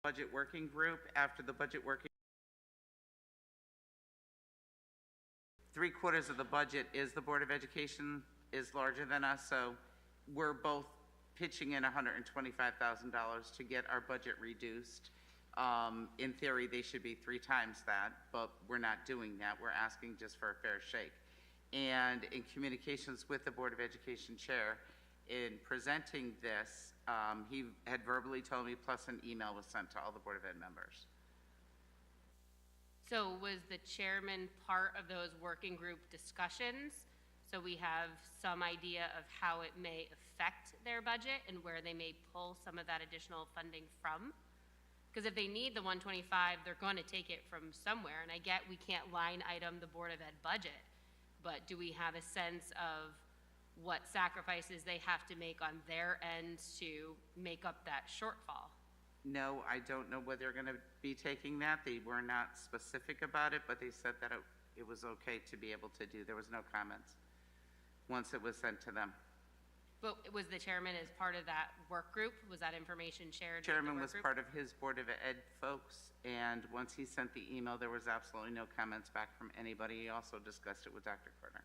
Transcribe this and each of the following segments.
budget working group. After the budget working, 3/4 of the budget is the Board of Education, is larger than us, so we're both pitching in $125,000 to get our budget reduced. In theory, they should be 3 times that, but we're not doing that. We're asking just for a fair shake. And in communications with the Board of Education chair, in presenting this, he had verbally told me, plus an email was sent to all the Board of Ed members. So was the chairman part of those working group discussions? So we have some idea of how it may affect their budget and where they may pull some of that additional funding from? Because if they need the 125, they're going to take it from somewhere. And I get we can't line item the Board of Ed budget, but do we have a sense of what sacrifices they have to make on their end to make up that shortfall? No, I don't know whether they're going to be taking that. They were not specific about it, but they said that it was okay to be able to do. There was no comments once it was sent to them. But was the chairman as part of that work group? Was that information shared? Chairman was part of his Board of Ed folks, and once he sent the email, there was absolutely no comments back from anybody. He also discussed it with Dr. Carter.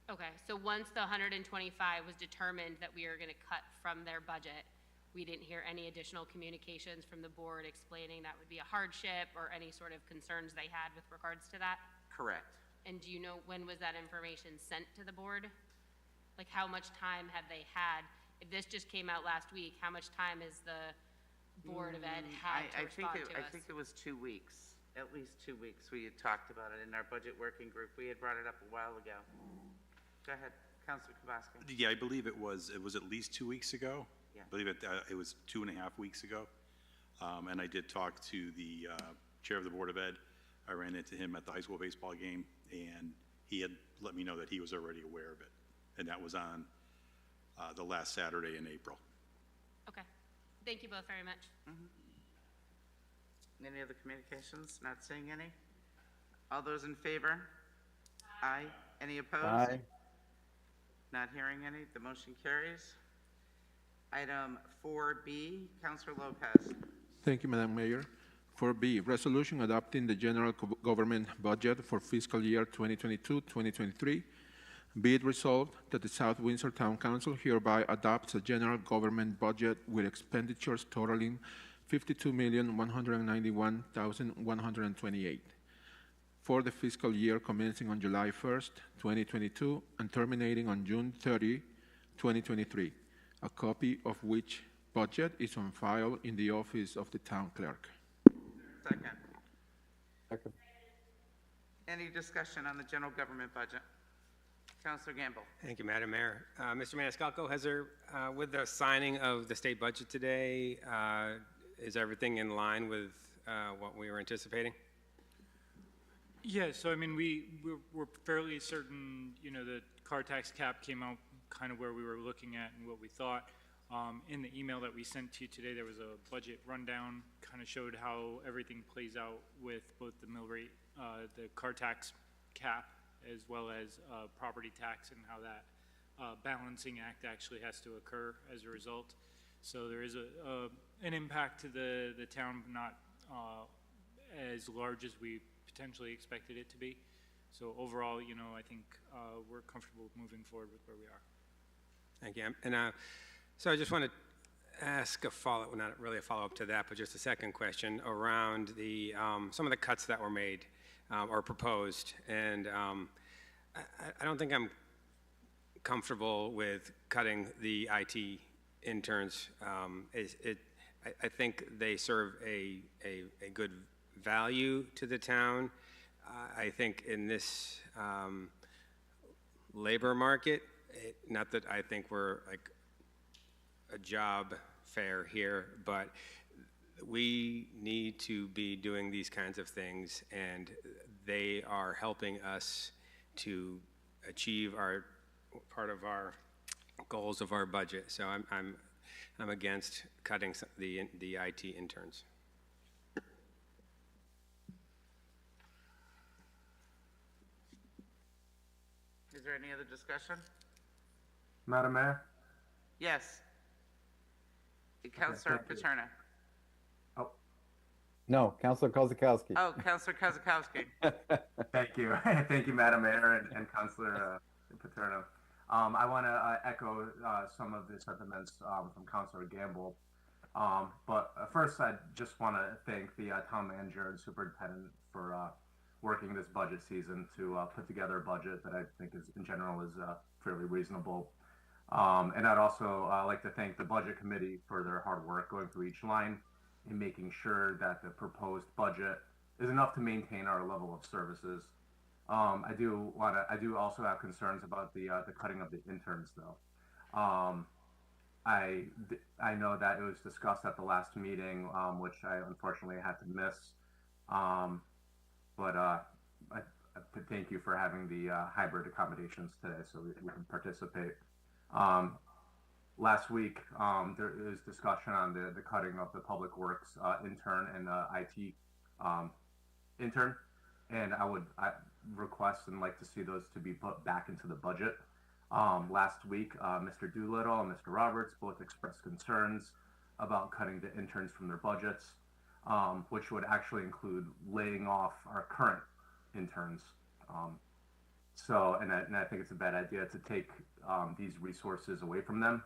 Okay, so once the 125 was determined that we were going to cut from their budget, we didn't hear any additional communications from the board explaining that would be a hardship or any sort of concerns they had with regards to that? Correct. And do you know when was that information sent to the board? Like how much time have they had? If this just came out last week, how much time has the Board of Ed had to respond to us? I think it was 2 weeks, at least 2 weeks. We had talked about it in our budget working group. We had brought it up a while ago. Go ahead, Councilor Kowalski. Yeah, I believe it was at least 2 weeks ago. Yeah. I believe it was 2.5 weeks ago. And I did talk to the chair of the Board of Ed. I ran into him at the high school baseball game, and he had let me know that he was already aware of it. And that was on the last Saturday in April. Okay. Thank you both very much. Any other communications? Not seeing any? All those in favor? Aye. Any opposed? Aye. Not hearing any. The motion carries. Item 4B, Councilor Lopez. Thank you, Madam Mayor. 4B, resolution adopting the general government budget for fiscal year 2022-2023. Be it resolved that the South Windsor Town Council hereby adopts a general government budget with expenditures totaling $52,191,128 for the fiscal year commencing on July 1st, 2022 and terminating on June 30, 2023, a copy of which budget is on file in the office of the town clerk. Second. Second. Any discussion on the general government budget? Councilor Gamble. Thank you, Madam Mayor. Mr. Maniscalco, has there, with the signing of the state budget today, is everything in line with what we were anticipating? Yeah, so I mean, we're fairly certain, you know, the car tax cap came out kind of where we were looking at and what we thought. In the email that we sent to you today, there was a budget rundown, kind of showed how everything plays out with both the mill rate, the car tax cap, as well as property tax, and how that balancing act actually has to occur as a result. So there is an impact to the town, not as large as we potentially expected it to be. So overall, you know, I think we're comfortable moving forward with where we are. Thank you. And so I just want to ask a follow-up, well, not really a follow-up to that, but just a second question around the some of the cuts that were made or proposed. And I don't think I'm comfortable with cutting the IT interns. I think they serve a good value to the town. I think in this labor market, not that I think we're like a job fair here, but we need to be doing these kinds of things, and they are helping us to achieve our part of our goals of our budget. So I'm against cutting the IT interns. Is there any other discussion? Madam Mayor? Yes. Councilor Paterno. Oh, No, Counselor Kozakowski. Oh, Counselor Kozakowski. Thank you. Thank you, Madam Mayor and Councilor Paterno. I want to echo some of the sentiments from Councilor Gamble. But first, I just want to thank the town manager and superintendent for working this budget season to put together a budget that I think is, in general, is fairly reasonable. And I'd also like to thank the budget committee for their hard work going through each line and making sure that the proposed budget is enough to maintain our level of services. I do also have concerns about the cutting of the interns, though. I know that it was discussed at the last meeting, which I unfortunately had to miss. But I thank you for having the hybrid accommodations today, so we can participate. Last week, there is discussion on the cutting of the public works intern and the IT intern, and I request and like to see those to be put back into the budget. Last week, Mr. Doolittle and Mr. Roberts both expressed concerns about cutting the interns from their budgets, which would actually include laying off our current interns. And I think it's a bad idea to take these resources away from them,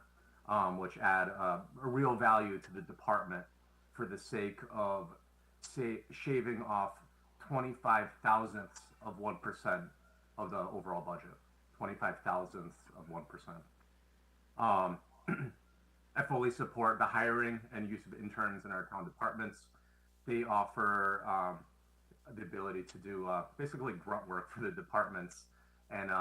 which add a real value to the department for the sake of, shaving off 25 thousandths of 1% of the overall budget. 25 thousandths of 1%. I fully support the hiring and use of interns in our town departments. They offer the ability to do basically grunt work for the departments and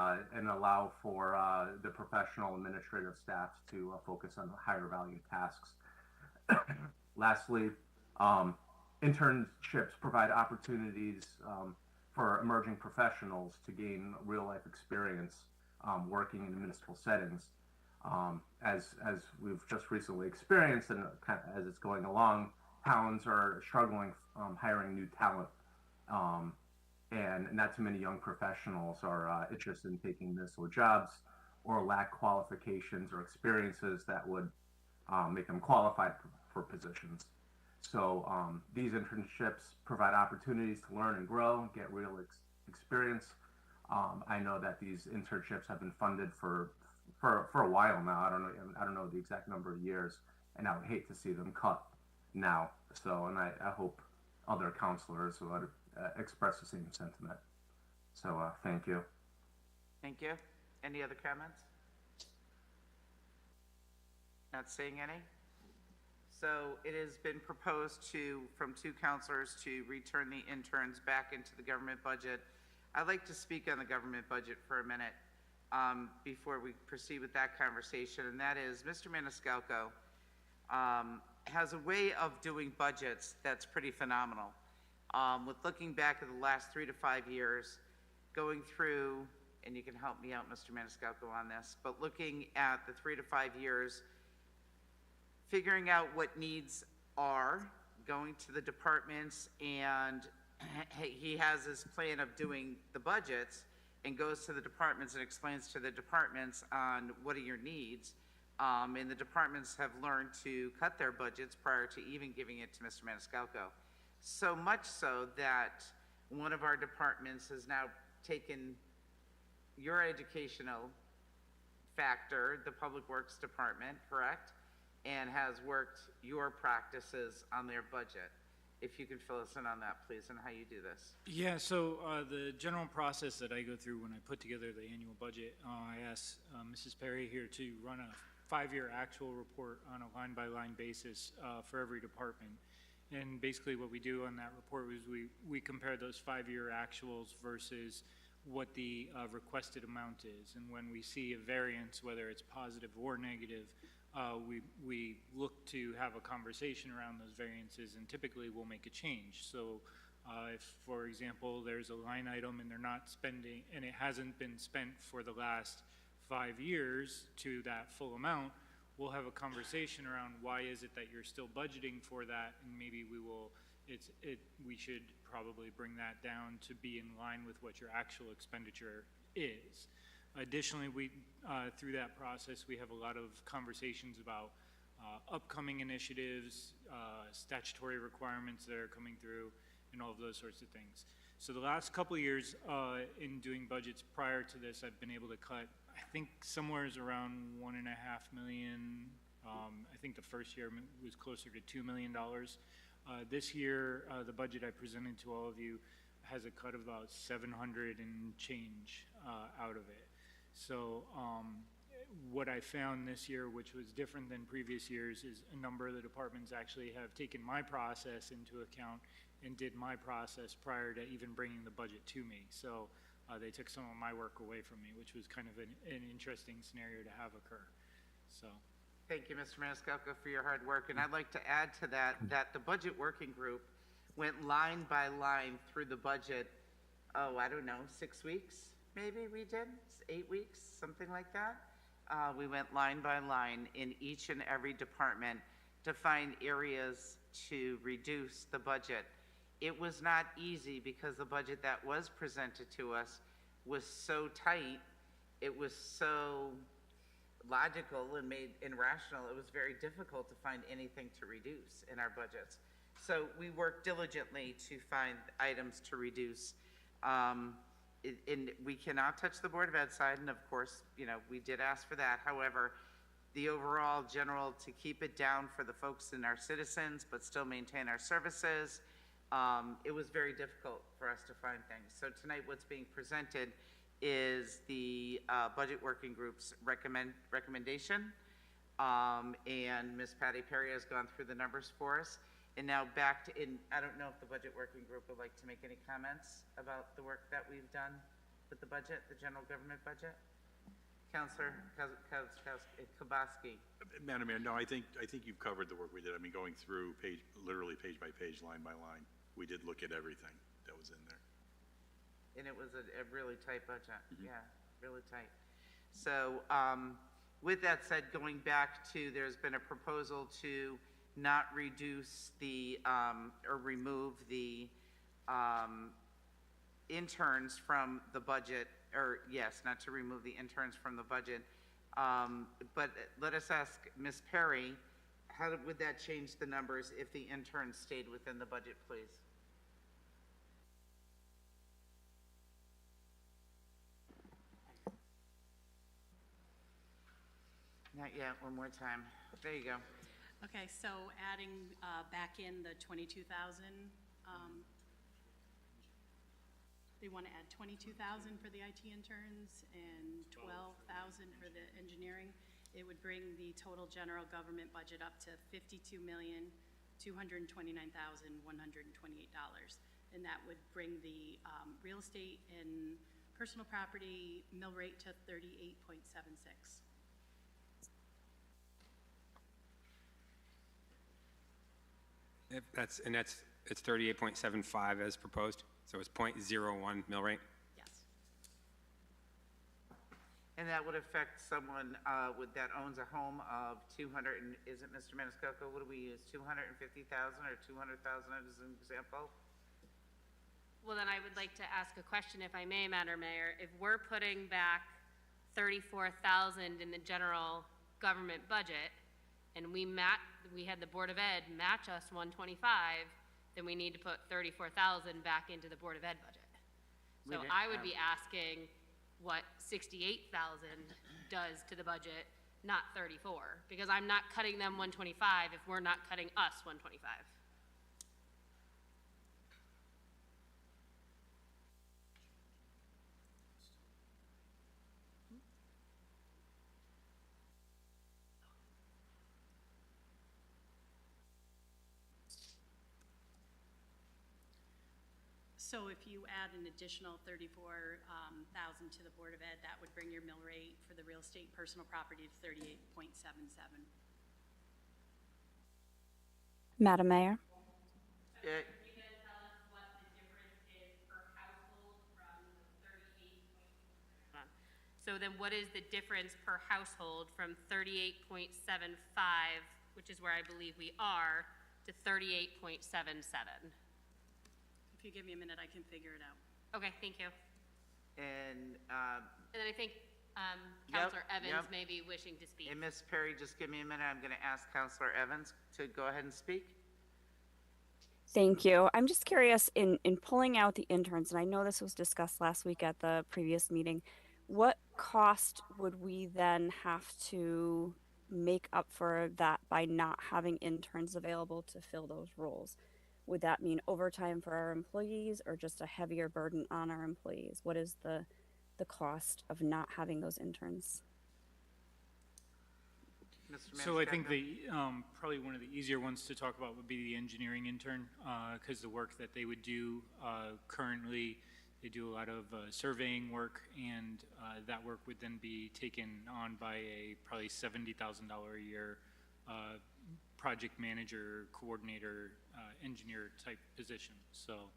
allow for the professional administrative staff to focus on higher value tasks. Lastly, internships provide opportunities for emerging professionals to gain real life experience working in municipal settings. As we've just recently experienced, and as it's going along, towns are struggling hiring new talent, and not too many young professionals are interested in taking municipal jobs or lack qualifications or experiences that would make them qualified for positions. So these internships provide opportunities to learn and grow, get real experience. I know that these internships have been funded for a while now. I don't know the exact number of years, and I would hate to see them cut now. So, and I hope other counselors would express the same sentiment. So, thank you. Thank you. Any other comments? Not seeing any? So it has been proposed from two counselors to return the interns back into the government budget. I'd like to speak on the government budget for a minute before we proceed with that conversation, and that is Mr. Maniscalco has a way of doing budgets that's pretty phenomenal. With looking back at the last 3 to 5 years, going through, and you can help me out, Mr. Maniscalco, on this, but looking at the 3 to 5 years, figuring out what needs are, going to the departments, and he has his plan of doing the budgets and goes to the departments and explains to the departments on what are your needs. And the departments have learned to cut their budgets prior to even giving it to Mr. Maniscalco. So much so that one of our departments has now taken your educational factor, the Public Works Department, correct? And has worked your practices on their budget. If you could fill us in on that, please, and how you do this. Yeah, so the general process that I go through when I put together the annual budget, I asked Mrs. Perry here to run a 5-year actual report on a line-by-line basis for every department. And basically what we do on that report is we compare those 5-year actuals versus what the requested amount is. And when we see a variance, whether it's positive or negative, we look to have a conversation around those variances, and typically we'll make a change. So if, for example, there's a line item and they're not spending, and it hasn't been spent for the last 5 years to that full amount, we'll have a conversation around why is it that you're still budgeting for that, and maybe we should probably bring that down to be in line with what your actual expenditure is. Additionally, through that process, we have a lot of conversations about upcoming initiatives, statutory requirements that are coming through, and all of those sorts of things. So the last couple of years in doing budgets prior to this, I've been able to cut, I think, somewhere around $1.5 million. I think the first year was closer to $2 million. This year, the budget I presented to all of you has a cut of about 700 and change out of it. So what I found this year, which was different than previous years, is a number of the departments actually have taken my process into account and did my process prior to even bringing the budget to me. So they took some of my work away from me, which was kind of an interesting scenario to have occur. So. Thank you, Mr. Maniscalco, for your hard work. And I'd like to add to that, that the budget working group went line by line through the budget, I don't know, 6 weeks, maybe we did? 8 weeks, something like that? We went line by line in each and every department to find areas to reduce the budget. It was not easy because the budget that was presented to us was so tight, it was so logical and rational, it was very difficult to find anything to reduce in our budgets. So we worked diligently to find items to reduce. We cannot touch the Board of Ed side, and of course, we did ask for that. However, the overall general, to keep it down for the folks and our citizens, but still maintain our services, it was very difficult for us to find things. So tonight what's being presented is the budget working group's recommendation, and Ms. Patty Perry has gone through the numbers for us. And now back to, I don't know if the budget working group would like to make any comments about the work that we've done with the budget, the general government budget. Councilor Kubowski. Madam Mayor, no, I think you've covered the work we did. I mean, going through literally page by page, line by line, we did look at everything that was in there. And it was a really tight budget. Yeah, really tight. So with that said, going back to, there's been a proposal to not reduce the, or remove the interns from the budget, or yes, not to remove the interns from the budget. But let us ask Ms. Perry, how would that change the numbers if the interns stayed within the budget, please? Not yet, one more time. There you go. Okay, so adding back in the 22,000, they want to add 22,000 for the IT interns and 12,000 for the engineering. It would bring the total general government budget up to $52,229,128, and that would bring the real estate and personal property mill rate to 38.76. It's 38.75 as proposed, so it's 0.01 mill rate. Yes. And that would affect someone that owns a home of 200, and is it Mr. Maniscalco, what do we use, 250,000 or 200,000 as an example? Well, then I would like to ask a question, if I may, Madam Mayor. If we're putting back 34,000 in the general government budget, and we had the Board of Ed match us 125, then we need to put 34,000 back into the Board of Ed budget. So I would be asking what 68,000 does to the budget, not 34, because I'm not cutting them 125 if we're not cutting us 125. So if you add an additional 34,000 to the Board of Ed, that would bring your mill rate for the real estate and personal property to 38.77. Madam Mayor. You can tell us what the difference is per household from the 38. So then what is the difference per household from 38.75, which is where I believe we are, to 38.77? If you give me a minute, I can figure it out. Okay, thank you. And And then I think Counselor Evans yep. may be wishing to speak. Hey, Ms. Perry, just give me a minute. I'm going to ask Counselor Evans to go ahead and speak. Thank you. I'm just curious in pulling out the interns, and I know this was discussed last week at the previous meeting, what cost would we then have to make up for that by not having interns available to fill those roles? Would that mean overtime for our employees or just a heavier burden on our employees? What is the cost of not having those interns? So Mr. I think Maniscalco? probably one of the easier ones to talk about would be the engineering intern, because the work that they would do currently, they do a lot of surveying work, and that work would then be taken on by a probably $70,000 a year project manager, coordinator, engineer type position. So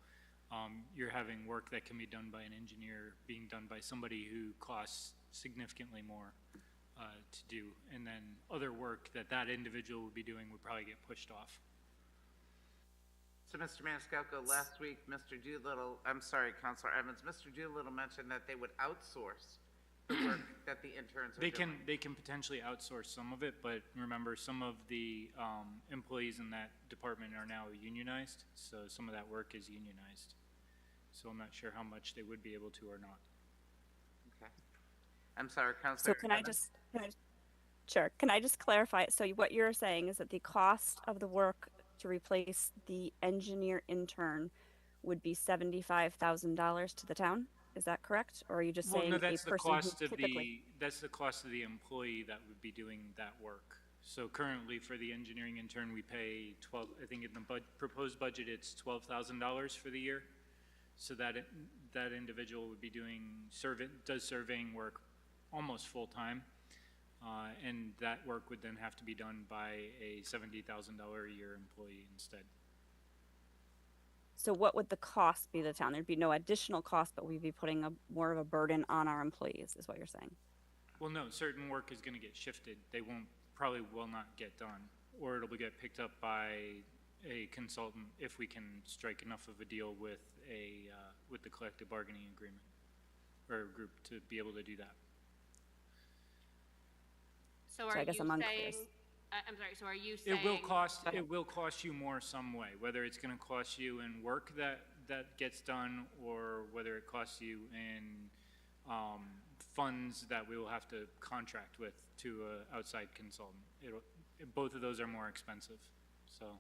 you're having work that can be done by an engineer being done by somebody who costs significantly more to do, and then other work that that individual would be doing would probably get pushed off. So, Mr. Maniscalco, last week, Counselor Evans, Mr. Doolittle mentioned that they would outsource the work that the interns are doing. They can potentially outsource some of it, but remember, some of the employees in that department are now unionized, so some of that work is unionized. So I'm not sure how much they would be able to or not. Okay. I'm sorry, Counselor. So can I just clarify? So what you're saying is that the cost of the work to replace the engineer intern would be $75,000 to the town? Is that correct? Or are you just saying no, a person that's the cost of the employee that would be doing that work. So currently for the engineering intern, we pay I think in the proposed budget, it's $12,000 for the year. So that individual would be does surveying work almost full time. And that work would then have to be done by a $70,000 a year employee instead. So what would the cost be to the town? There'd be no additional cost, but we'd be putting more of a burden on our employees, is what you're saying. Well, no, certain work is going to get shifted. They probably will not get done, or it'll get picked up by a consultant if we can strike enough of a deal with the collective bargaining agreement or group to be able to do that. So are I guess you I'm saying, unclear. I'm sorry, so are you saying? It will cost you more some way, whether it's going to cost you in work that gets done, or whether it costs you in funds that we will have to contract with to an outside consultant. Both of those are more expensive, so.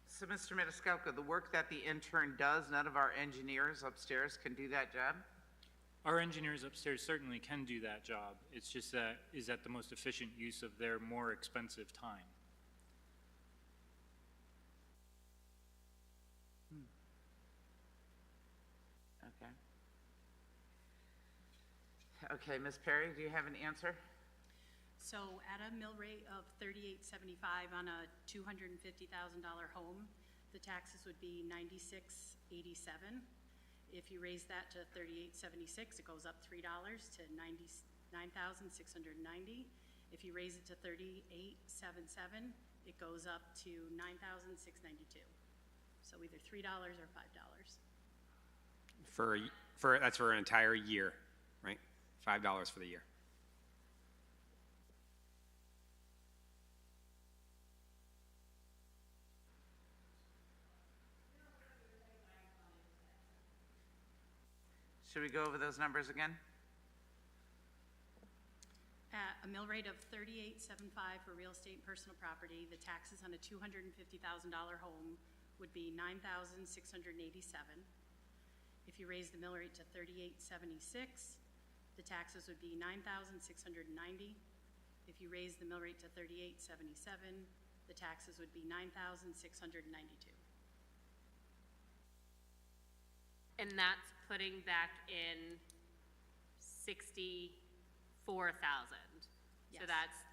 So, Mr. Maniscalco, the work that the intern does, none of our engineers upstairs can do that job? Our engineers upstairs certainly can do that job. It's just that is that the most efficient use of their more expensive time. Okay. Okay, Ms. Perry, do you have an answer? So at a mill rate of $38.75 on a $250,000 home, the taxes would be $96.87. If you raise that to $38.76, it goes up $3 to $99,690. If you raise it to $38.77, it goes up to $9,692. So either $3 or $5. That's for an entire year, right? $5 for the year. Should we go over those numbers again? At a mill rate of $38.75 for real estate and personal property, the taxes on a $250,000 home would be $9,687. If you raise the mill rate to $38.76, the taxes would be $9,690. If you raise the mill rate to $38.77, the taxes would be $9,692. And that's putting back in 64,000. Yes. So that's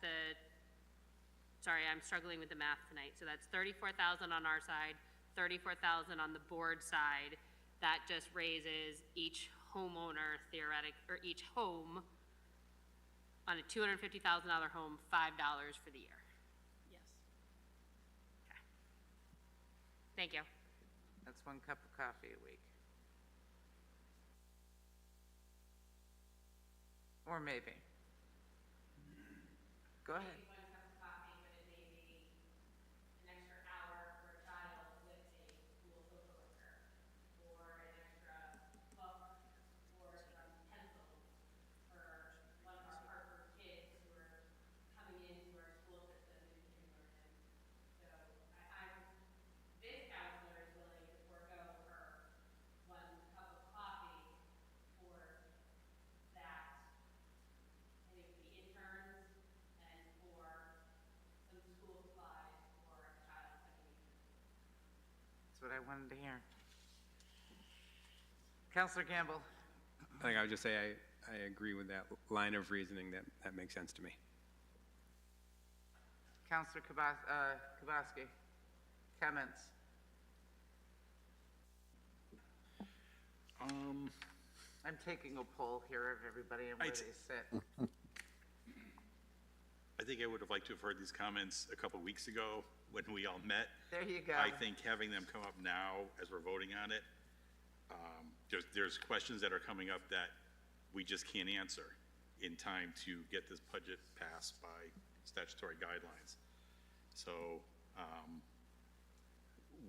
sorry, I'm struggling with the math tonight. So that's 34,000 on our side, 34,000 on the board side. That just raises each homeowner or each home on a $250,000 home, $5 for the year. Yes. Okay. Thank you. That's 1 cup of coffee a week. or maybe? Go ahead. One cup of coffee, but it may be an extra hour for a child with a school social worker, or an extra book, or some pencils for one of our Harvard kids who are coming into our school system in kindergarten. So this counselor is willing to forego her one cup of coffee for that. And it would be interns and for some school supplies for a child coming into the school. That's what I wanted to hear. Counselor Campbell? I think I would just say I agree with that line of reasoning. That makes sense to me. Counselor Kubowski? Comments? I'm taking a poll here of everybody and where they sit. I think I would have liked to have heard these comments a couple weeks ago when we all met. There you go. I think having them come up now as we're voting on it, there's questions that are coming up that we just can't answer in time to get this budget passed by statutory guidelines. So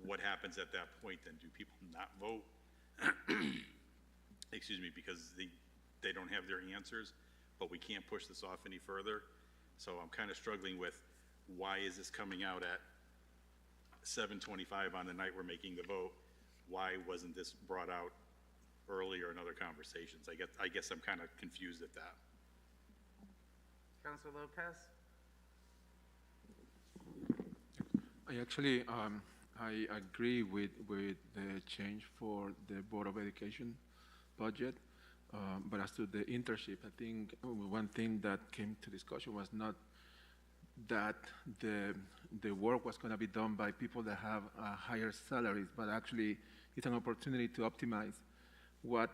what happens at that point then? Do people not vote? Excuse me, because they don't have their answers, but we can't push this off any further. So I'm kind of struggling with why is this coming out at 7:25 on the night we're making the vote? Why wasn't this brought out earlier in other conversations? I guess I'm kind of confused at that. Counselor Lopez? I actually, I agree with the change for the Board of Education budget, but as to the internship, I think one thing that came to discussion was not that the work was going to be done by people that have higher salaries, but actually it's an opportunity to optimize what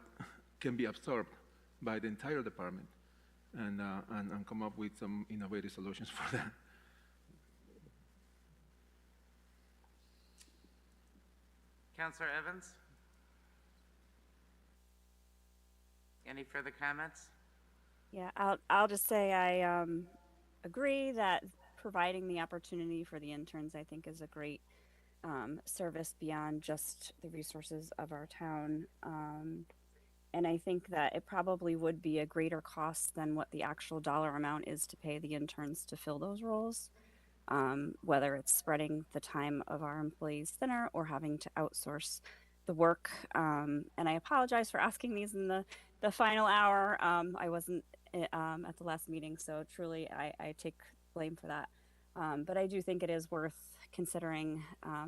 can be absorbed by the entire department and come up with some innovative solutions for that. Counselor Evans? Any further comments? Yeah, I'll just say I agree that providing the opportunity for the interns, I think, is a great service beyond just the resources of our town. And I think that it probably would be a greater cost than what the actual dollar amount is to pay the interns to fill those roles, whether it's spreading the time of our employees thinner or having to outsource the work. And I apologize for asking these in the final hour. I wasn't at the last meeting, so truly I take blame for that. But I do think it is worth considering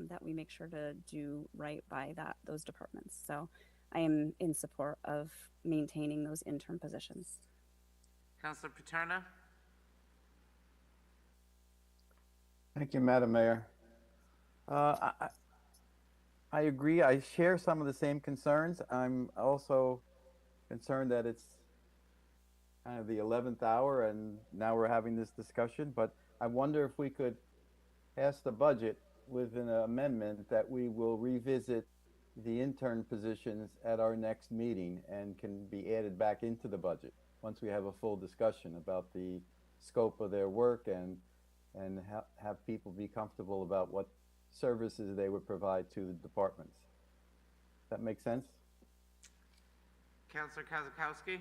that we make sure to do right by those departments. So I am in support of maintaining those intern positions. Counselor Paterna? Thank you, Madam Mayor. I agree. I share some of the same concerns. I'm also concerned that it's kind of the 11th hour and now we're having this discussion, but I wonder if we could pass the budget with an amendment that we will revisit the intern positions at our next meeting and can be added back into the budget once we have a full discussion about the scope of their work and have people be comfortable about what services they would provide to the departments. That make sense? Counselor Kozakowski?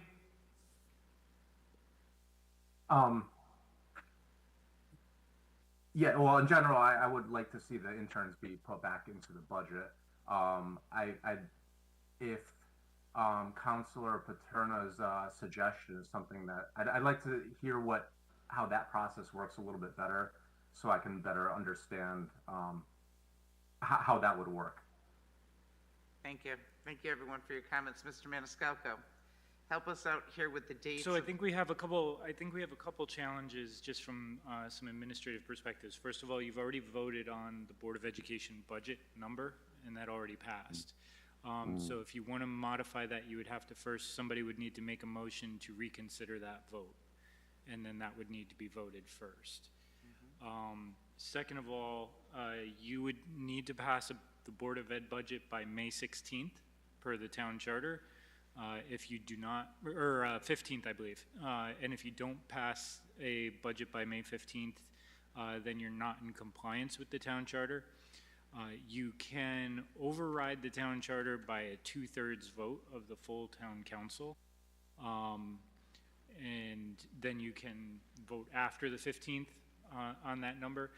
Yeah, well, in general, I would like to see the interns be put back into the budget. If Counselor Paterna's suggestion is something that I'd like to hear how that process works a little bit better, so I can better understand how that would work. Thank you. Thank you, everyone, for your comments. Mr. Maniscalco, help us out here with the dates. So I think we have a couple challenges just from some administrative perspectives. First of all, you've already voted on the Board of Education budget number, and that already passed. So if you want to modify that, you would have to somebody would need to make a motion to reconsider that vote, and then that would need to be voted first. Second of all, you would need to pass the Board of Ed budget by May 16th per the town charter. If you do not, or 15th, I believe. And if you don't pass a budget by May 15th, then you're not in compliance with the town charter. You can override the town charter by a 2/3 vote of the full town council. And then you can vote after the 15th on that number.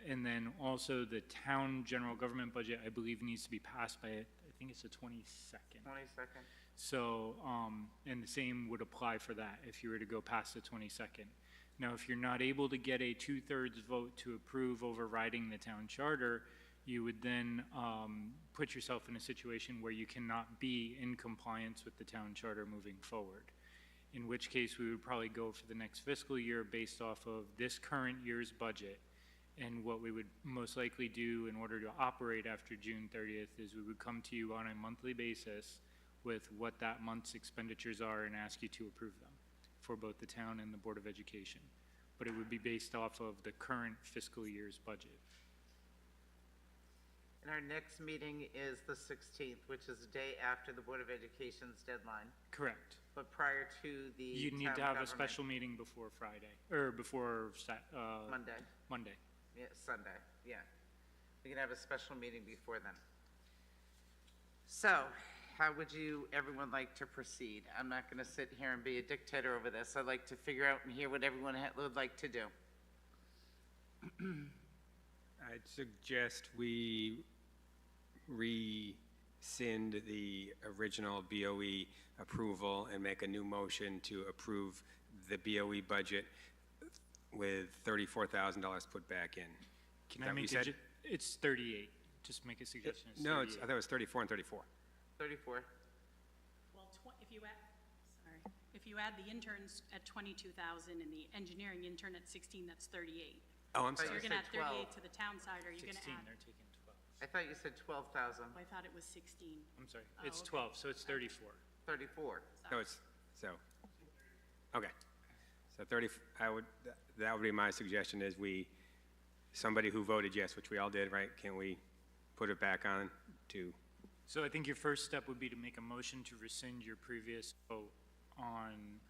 And then also the town general government budget, I believe, needs to be passed by, I think it's the 22nd. 22nd. So, and the same would apply for that if you were to go past the 22nd. Now, if you're not able to get a 2/3 vote to approve overriding the town charter, you would then put yourself in a situation where you cannot be in compliance with the town charter moving forward. In which case, we would probably go for the next fiscal year based off of this current year's budget. And what we would most likely do in order to operate after June 30th is we would come to you on a monthly basis with what that month's expenditures are and ask you to approve them for both the town and the Board of Education. But it would be based off of the current fiscal year's budget. And our next meeting is the 16th, which is the day after the Board of Education's deadline, Correct. but prior to the You need town to have a government. special meeting before Friday, or before Monday, Monday. yeah, Sunday, yeah. We can have a special meeting before then. So, how would everyone like to proceed? I'm not gonna sit here and be a dictator over this. I'd like to figure out and hear what everyone would like to do. I'd suggest we rescind the original BOE approval and make a new motion to approve the BOE budget with $34,000 put back in. Can Is I that what you make said? it's 38, just make a suggestion. It's No, 38. I thought it was 34 and 34. 34. Well, if you add the interns at 22,000 and the engineering intern at 16, that's 38. Oh, I'm But So sorry. you're you gonna said add 38 12. to the town side, or are you gonna 16, add? they're taking 12. I thought you said 12,000, Oh, I thought it was 16. I'm sorry, Oh, it's okay. 12, so it's 34. 34. Okay. So 30, that would be my suggestion is somebody who voted yes, which we all did, right? Can we put it back on to, So I think your first step would be to make a motion to rescind your previous vote on,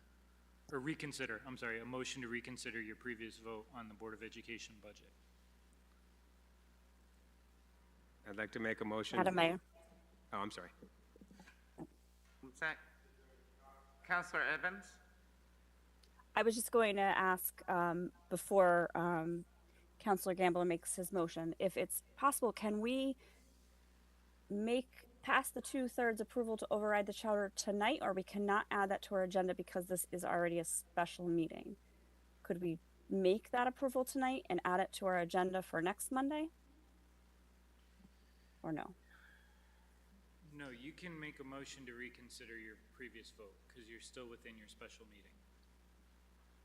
or reconsider, I'm sorry, a motion to reconsider your previous vote on the Board of Education budget. I'd like to make a motion. Madam Mayor. Oh, I'm sorry. What's that? Counselor Evans? I was just going to ask before Councilor Gambler makes his motion, if it's possible, can we pass the 2/3 approval to override the charter tonight, or we cannot add that to our agenda because this is already a special meeting? Could we make that approval tonight and add it to our agenda for next Monday? Or no? No, you can make a motion to reconsider your previous vote, because you're still within your special meeting.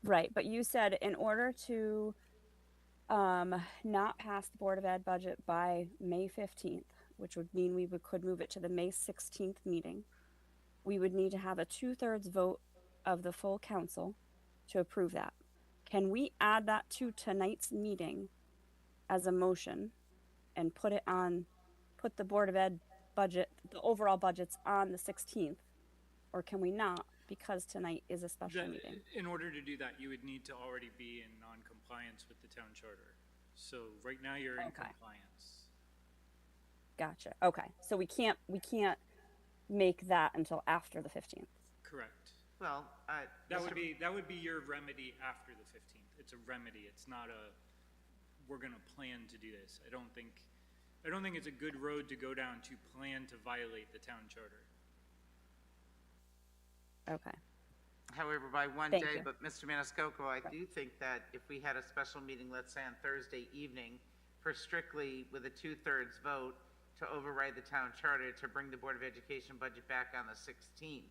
Right, but you said in order to not pass the Board of Ed budget by May 15th, which would mean could move it to the May 16th meeting, we would need to have a 2/3 vote of the full council to approve that. Can we add that to tonight's meeting as a motion and put the Board of Ed budget, the overall budgets on the 16th? Or can we not, because tonight is a special meeting? In order to do that, you would need to already be in non-compliance with the town charter. So right now, you're in Okay. compliance. Gotcha. Okay, so we can't make that until after the 15th. Correct. Well, That would be your remedy after the 15th. It's a remedy. It's not we're gonna plan to do this. I don't think it's a good road to go down to plan to violate the town charter. Okay. however, by one Thank day, you. but Mr. Maniscalco, I do think that if we had a special meeting, let's say on Thursday evening, for strictly with a 2/3 vote to override the town charter to bring the Board of Education budget back on the 16th,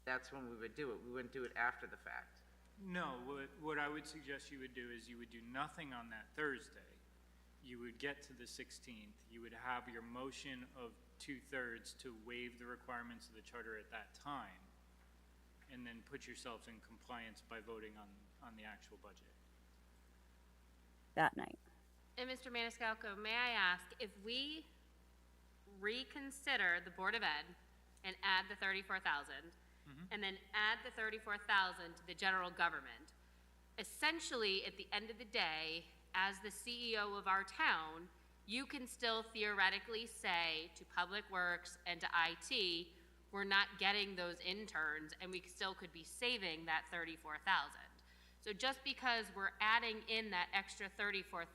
that's when we would do it. We wouldn't do it after the fact. No, what I would suggest you would do is you would do nothing on that Thursday. You would get to the 16th. You would have your motion of 2/3 to waive the requirements of the charter at that time, and then put yourself in compliance by voting on the actual budget. That night. And Mr. Maniscalco, may I ask, if we reconsider the Board of Ed and add the 34,000, and then add the 34,000 to the general government. Essentially, at the end of the day, as the CEO of our town, you can still theoretically say to Public Works and to IT, we're not getting those interns, and we still could be saving that 34,000. So just because we're adding in that extra 34,000,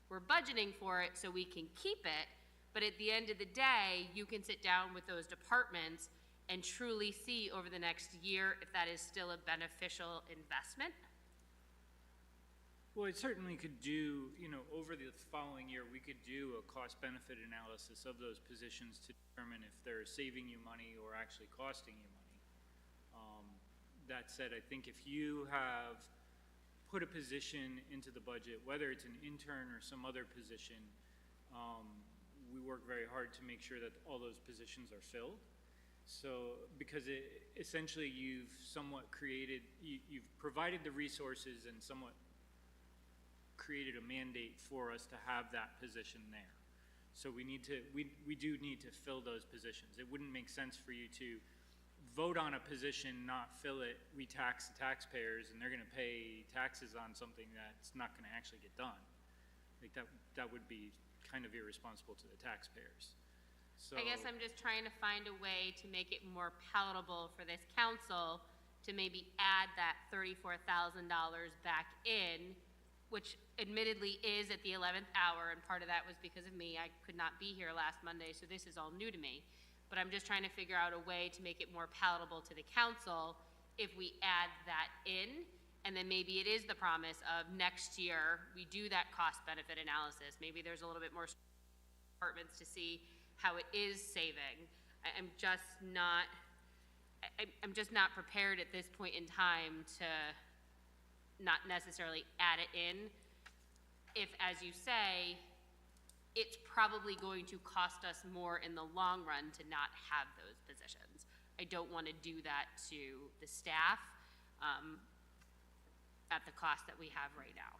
we're budgeting for it so we can keep it, but at the end of the day, you can sit down with those departments and truly see over the next year if that is still a beneficial investment. Well, it certainly could do, over the following year, we could do a cost-benefit analysis of those positions to determine if they're saving you money or actually costing you money. That said, I think if you have put a position into the budget, whether it's an intern or some other position, we work very hard to make sure that all those positions are filled. So, because essentially you've somewhat created, you've provided the resources and somewhat created a mandate for us to have that position there. So we do need to fill those positions. It wouldn't make sense for you to vote on a position, not fill it. We tax the taxpayers, and they're going to pay taxes on something that's not going to actually get done. Like that would be kind of irresponsible to the taxpayers. So I guess I'm just trying to find a way to make it more palatable for this council to maybe add that $34,000 back in, which admittedly is at the 11th hour, and part of that was because of me. I could not be here last Monday, so this is all new to me. But I'm just trying to figure out a way to make it more palatable to the council if we add that in, and then maybe it is the promise of next year, we do that cost-benefit analysis. Maybe there's a little bit more departments to see how it is saving. I'm just not prepared at this point in time to not necessarily add it in if, as you say, it's probably going to cost us more in the long run to not have those positions. I don't want to do that to the staff at the cost that we have right now.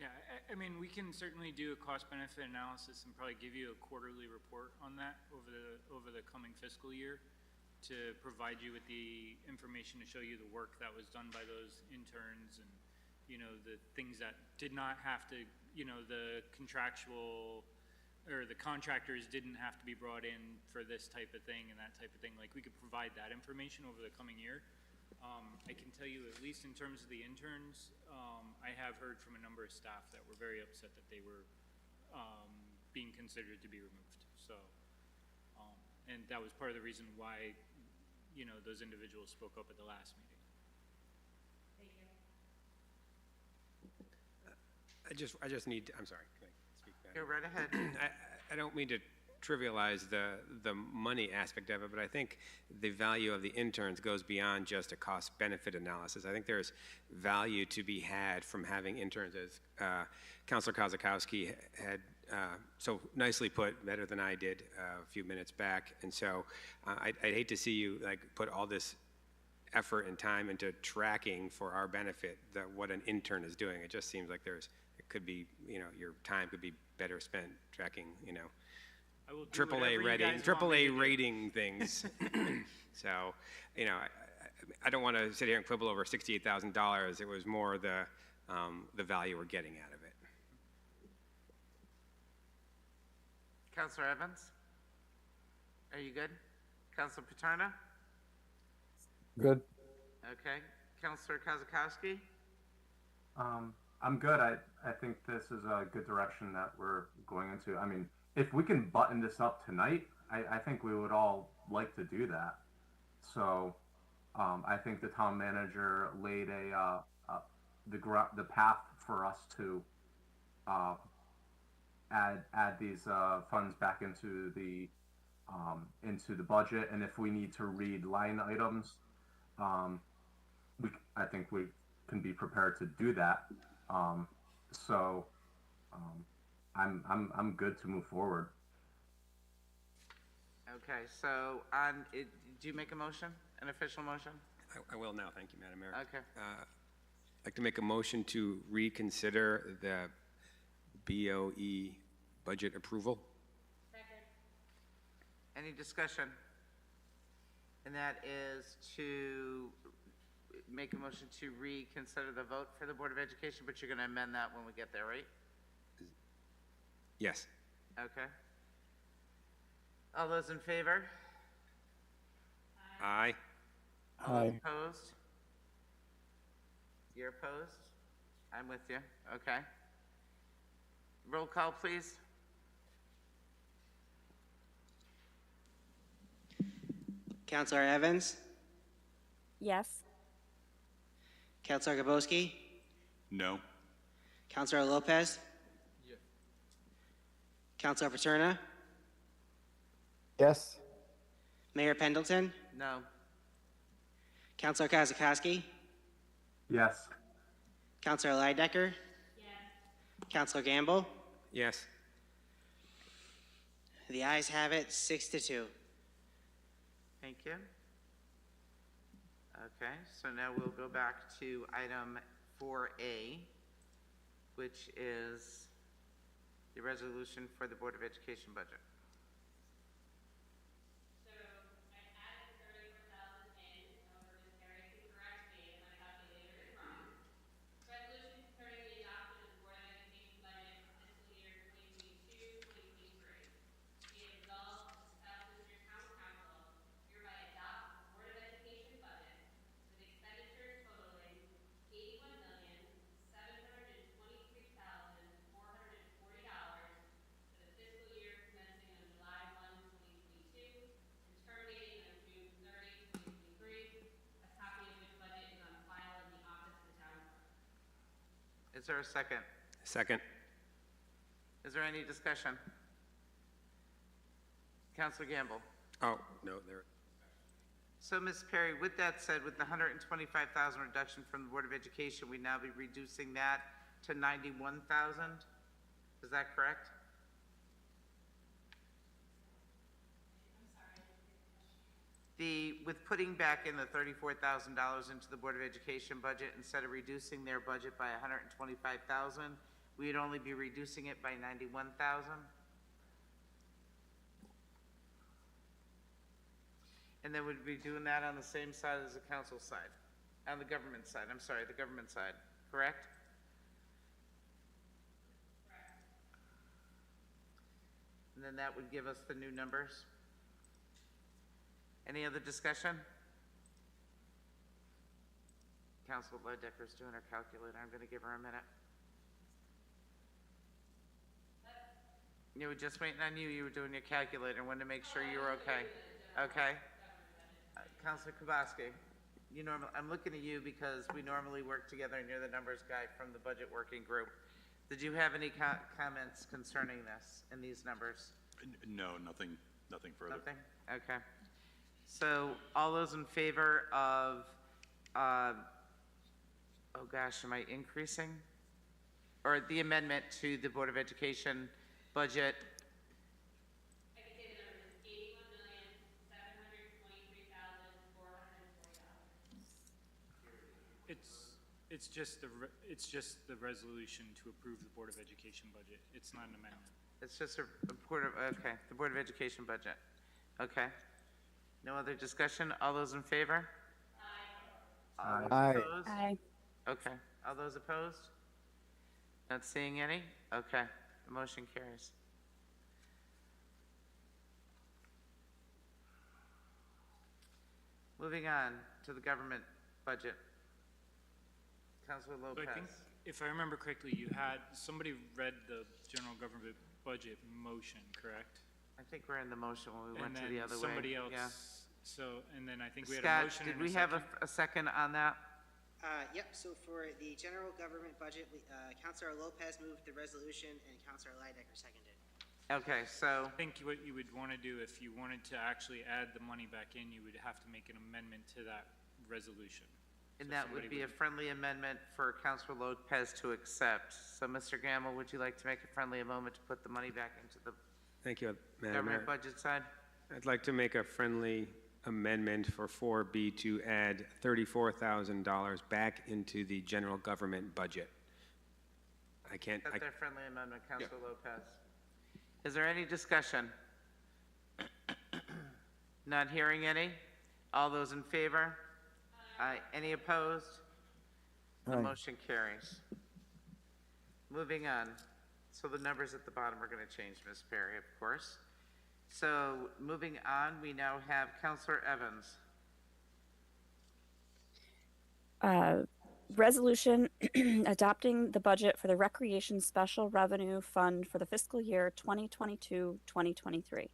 yeah, I mean, we can certainly do a cost-benefit analysis and probably give you a quarterly report on that over the coming fiscal year to provide you with the information to show you the work that was done by those interns and, the things that did not have to, the contractual or the contractors didn't have to be brought in for this type of thing and that type of thing. Like, we could provide that information over the coming year. I can tell you, at least in terms of the interns, I have heard from a number of staff that were very upset that they were being considered to be removed. So, and that was part of the reason why, those individuals spoke up at the last meeting. I just need, I'm sorry, can I speak back? Go right ahead. I don't mean to trivialize the money aspect of it, but I think the value of the interns goes beyond just a cost-benefit analysis. I think there's value to be had from having interns, as Councilor Kozakowski had so nicely put, better than I did a few minutes back. And so I'd hate to see you put all this effort and time into tracking for our benefit what an intern is doing. It just seems like it could be, your time could be better spent tracking, AAA rating things. So, I don't want to sit here and quibble over $68,000. It was more the value we're getting out of it. Councilor Evans? Are you good? Councilor Paterno? Good. Okay. Councilor Kozakowski? I'm good. I think this is a good direction that we're going into. I mean, if we can button this up tonight, I think we would all like to do that. So I think the town manager laid the path for us to add these funds back into the budget, and if we need to read line items, I think we can be prepared to do that. So I'm good to move forward. Okay, so do you make a motion, an official motion? I will now, thank you, Madam Mayor. Okay. I'd like to make a motion to reconsider the BOE budget approval. Any discussion? And that is to make a motion to reconsider the vote for the Board of Education, but you're going to amend that when we get there, right? Yes. Okay. All those in favor? Aye. All those opposed? You're opposed? I'm with you. Okay. Roll call, please. Counselor Evans, Yes. Counselor Gabowski, No. Counselor Lopez, Counselor Paterna, Yes. Mayor Pendleton, No. Counselor Kazakowski, Yes. Counselor Leidecker, Counselor Gamble. Yes. The ayes have it, 6-2. Thank you. Okay, so now we'll go back to item 4A, which is the resolution for the Board of Education budget. So I added 34,000 in, however, Ms. Perry can correct me if my calculator is wrong. Resolution concerning the adoption of the Board of Education budget for fiscal year 2022-2023. Be it resolved that the South Windsor Town Council hereby adopt the Board of Education budget with expenditures totaling $81,723,440 for the fiscal year commencing on July 1, 2022 and terminating on June 30, 2023. A copy of which budget is on file in the office of the town clerk. Is there a second? Second. Is there any discussion? Counselor Gamble. Oh, no, there. So, Ms. Perry, with that said, with the 125,000 reduction from the Board of Education, we now be reducing that to 91,000? Is that correct? With putting back in the $34,000 into the Board of Education budget, instead of reducing their budget by 125,000, we'd only be reducing it by 91,000? And then we'd be doing that on the same side as the council side, on the government side, I'm sorry, the government side, correct? And then that would give us the new numbers. Any other discussion? Council Ledecker's doing her calculator, I'm gonna give her a minute. You were just waiting on you, you were doing your calculator, wanted to make sure you were okay. Okay? Counselor Kubowski, I'm looking at you because we normally work together and you're the numbers guy from the budget working group. Did you have any comments concerning this and these numbers? No, nothing further. Nothing? Okay. So all those in favor of, oh gosh, am I increasing? Or the amendment to the Board of Education budget? I can say the number is $81,723,440. It's just the resolution to approve the Board of Education budget. It's not an amendment. It's just a Board of, okay, the Board of Education budget. Okay. No other discussion? All those in favor? Aye. All those Aye. opposed? Aye. Okay. All those opposed? Not seeing any? Okay. The motion carries. Moving on to the government budget. Councilor So Lopez. I think, if I remember correctly, somebody read the general government budget motion, correct? I think we're in the motion when we went And to the then other way. somebody else, Yeah. and then I think we had a Scott, motion did and a we have second. a second on that? Yep, so for the general government budget, Counselor Lopez moved the resolution and Counselor Leidecker seconded. Okay, so, I think what you would want to do, if you wanted to actually add the money back in, you would have to make an amendment to that resolution. and So that would somebody be a friendly amendment for Councilor Lopez to accept. So, Mr. Gamble, would you like to make a friendly amendment to put the money back into the Thank you, Madam government Mayor. budget side? I'd like to make a friendly amendment for 4B to add $34,000 back into the general government budget. I can't, That's our friendly amendment, Councilor Lopez. Is there any discussion? Not hearing any? All those in favor? Aye. Any opposed? The Aye. motion carries. Moving on. So the numbers at the bottom are going to change, Ms. Perry, of course. So moving on, we now have Counselor Evans. Resolution adopting the budget for the Recreation Special Revenue Fund for the fiscal year 2022-2023.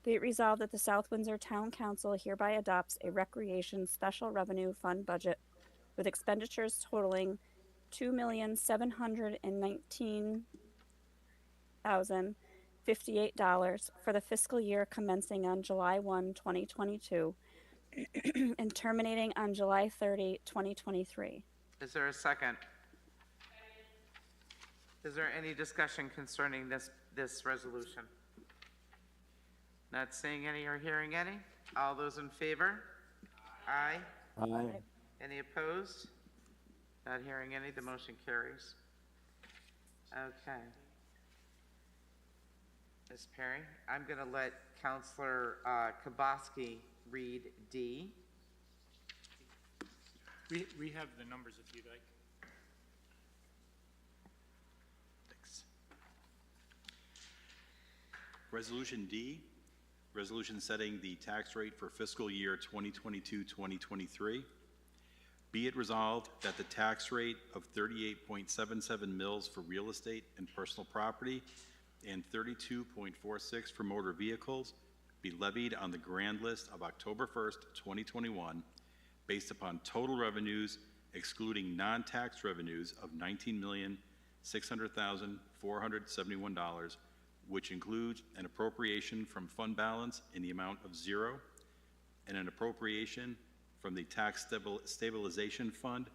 Be it resolved that the South Windsor Town Council hereby adopts a Recreation Special Revenue Fund budget with expenditures totaling $2,719,058 for the fiscal year commencing on July 1, 2022, and terminating on July 30, 2023. Is there a second? Is there any discussion concerning this resolution? Not seeing any or hearing any? All those in favor? Aye. Aye. Any opposed? Not hearing any, the motion carries. Okay. Ms. Perry, I'm going to let Counselor Kabowski read D. We have the numbers if you'd like. Thanks. Resolution D, resolution setting the tax rate for fiscal year 2022-2023. Be it resolved that the tax rate of 38.77 mils for real estate and personal property and 32.46 for motor vehicles be levied on the grand list of October 1st, 2021, based upon total revenues excluding non-tax revenues of $19,600,471, which includes an appropriation from fund balance in the amount of 0 and an appropriation from the tax stabilization fund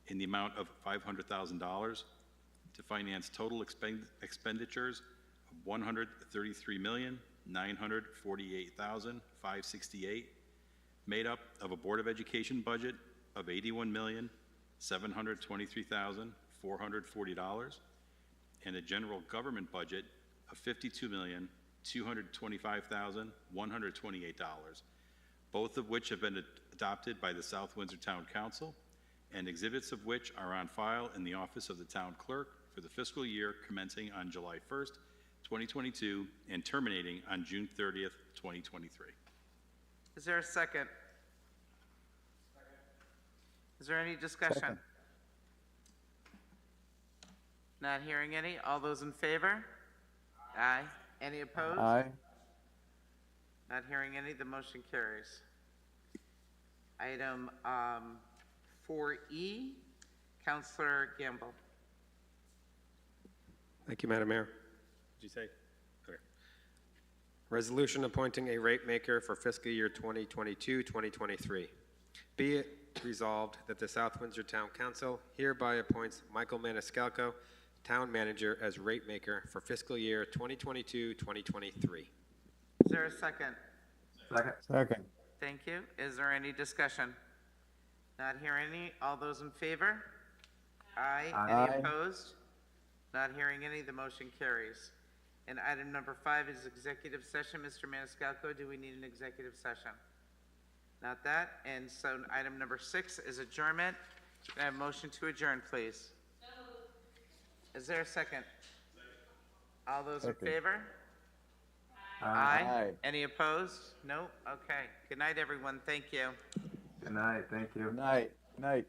in the amount of $500,000 to finance total expenditures of $133,948,568, made up of a Board of Education budget of $81,723,440 and a general government budget of $52,225,128, both of which have been adopted by the South Windsor Town Council, and exhibits of which are on file in the office of the Town Clerk for the fiscal year commencing on July 1st, 2022, and terminating on June 30th, 2023. Is there a second? Is there any discussion? Second. Not hearing any. All those in favor? Aye. Any opposed? Aye. Not hearing any. The motion carries. Item 4E, Counselor Gamble. Thank you, Madam Mayor. Did you say? Okay. Resolution appointing a rate maker for fiscal year 2022-2023. Be it resolved that the South Windsor Town Council hereby appoints Michael Maniscalco, Town Manager, as rate maker for fiscal year 2022-2023. Is there a second? Second. Second. Thank you. Is there any discussion? Not hearing any. All those in favor? Aye. Aye. Any opposed? Not hearing any. The motion carries. And item number 5 is executive session. Mr. Maniscalco, do we need an executive session? Not that. And so item number 6 is adjournment. Can I have a motion to adjourn, please? Is there a second? All those Second. in favor? Aye. Any opposed? No? Okay. Good night, everyone. Thank you. Good night. Thank you. Good night. Night.